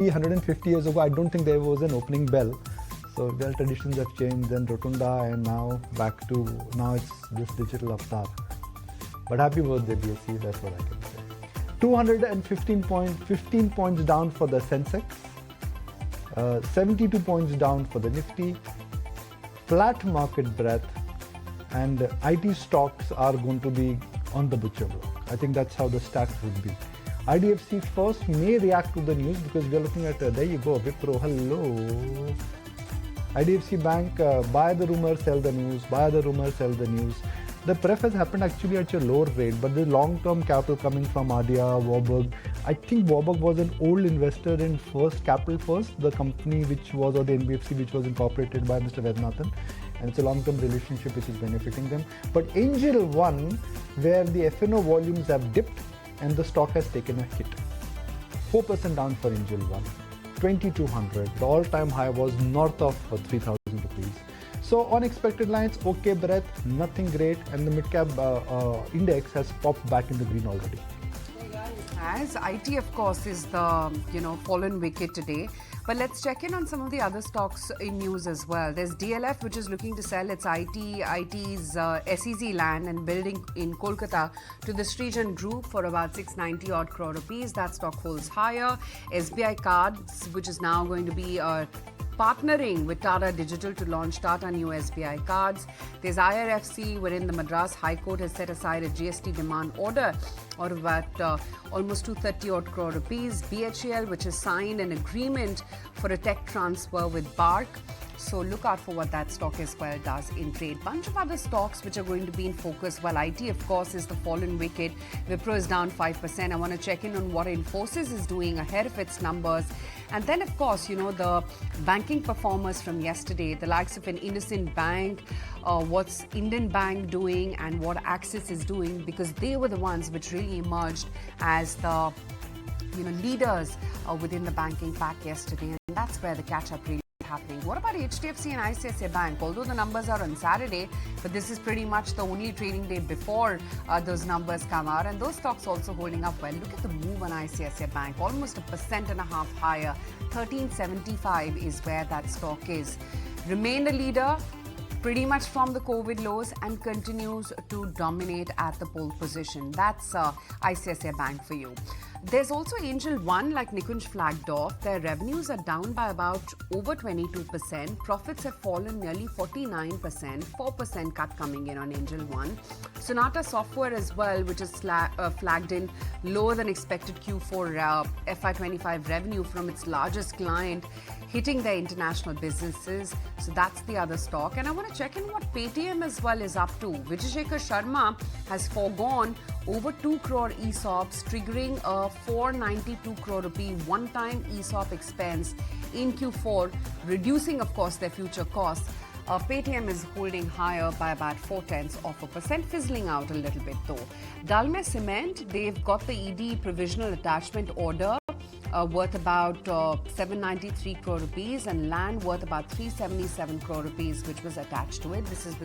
150 years ago, I don't think there was an opening bell. So well, traditions have changed, then rotunda, and now back to, now it's this digital avatar. But happy birthday, BSC, that's what I can say. 15 points down for the Sensex, 72 points down for the Nifty, flat market breadth, and IT stocks are going to be on the butcher block. I think that's how the stack would be. IDFC first may react to the news because we are looking at, there you go, Wipro, hello. IDFC Bank, buy the rumor, sell the news, buy the rumor, sell the news. The pref has happened actually at a lower rate, but the long-term capital coming from ADIA, Warburg. I think Warburg was an old investor in First Capital First, the company which was, or the NBFC which was incorporated by Mr. Vednathan. And it's a long-term relationship which is benefiting them. But Angel One, where the FNO volumes have dipped and the stock has taken a hit. 4% down for Angel One. 2200. The all-time high was north of 3000 rupees. So unexpected lines, okay breadth, nothing great, and the mid-cap index has popped back in the green already. As IT, of course, is the fallen wicket today. But let's check in on some of the other stocks in news as well. There's DLF, which is looking to sell its IT's SEZ land and building in Kolkata to the Srijan Group for about 690 odd crore rupees. That stock holds higher. SBI Cards, which is now going to be partnering with Tata Digital to launch Tata New SBI Cards. There's IRFC, wherein the Madras High Court has set aside a GST demand order of about almost 230 odd crore rupees. BHEL, which has signed an agreement for a tech transfer with BARC. So look out for what that stock as well does in trade. Bunch of other stocks which are going to be in focus. Well, IT, of course, is the fallen wicket. Wipro is down 5%. I want to check in on what Infosys is doing ahead of its numbers. And then, of course, the banking performers from yesterday, the likes of an Innocent Bank, what's Indian Bank doing and what Axis is doing, because they were the ones which really emerged as the leaders within the banking pack yesterday. And that's where the catch-up really happening. What about HDFC and ICICI Bank? Although the numbers are on Saturday, but this is pretty much the only trading day before those numbers come out, and those stocks also holding up well. Look at the move on ICICI Bank, almost 1.5% higher. 1375 is where that stock is. Remained a leader pretty much from the COVID lows and continues to dominate at the pole position. That's ICICI Bank for you. There's also Angel One, like Nikunj flagged off. Their revenues are down by about over 22%. Profits have fallen nearly 49%. 4% cut coming in on Angel One. Sonata Software as well, which is flagged in lower than expected Q4 FY25 revenue from its largest client, hitting their international businesses. So that's the other stock. And I want to check in what Paytm as well is up to. Vijay Shekhar Sharma has foregone over 2 crore ESOPs, triggering a 492 crore rupee one-time ESOP expense in Q4, reducing, of course, their future costs. Paytm is holding higher by about 0.4%, fizzling out a little bit though. Dalmia Cement, they've got the ED provisional attachment order worth about 793 crore rupees and land worth about 377 crore rupees, which was attached to it. This is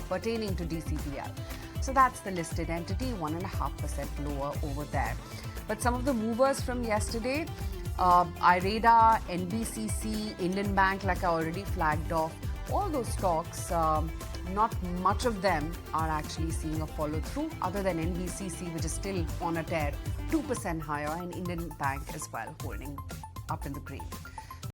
pertaining to DCPL. So that's the listed entity, 1.5% lower over there. But some of the movers from yesterday, IREDA, NBCC, Indian Bank, like I already flagged off, all those stocks, not much of them are actually seeing a follow through, other than NBCC, which is still on a tear, 2% higher, and Indian Bank as well holding up in the green.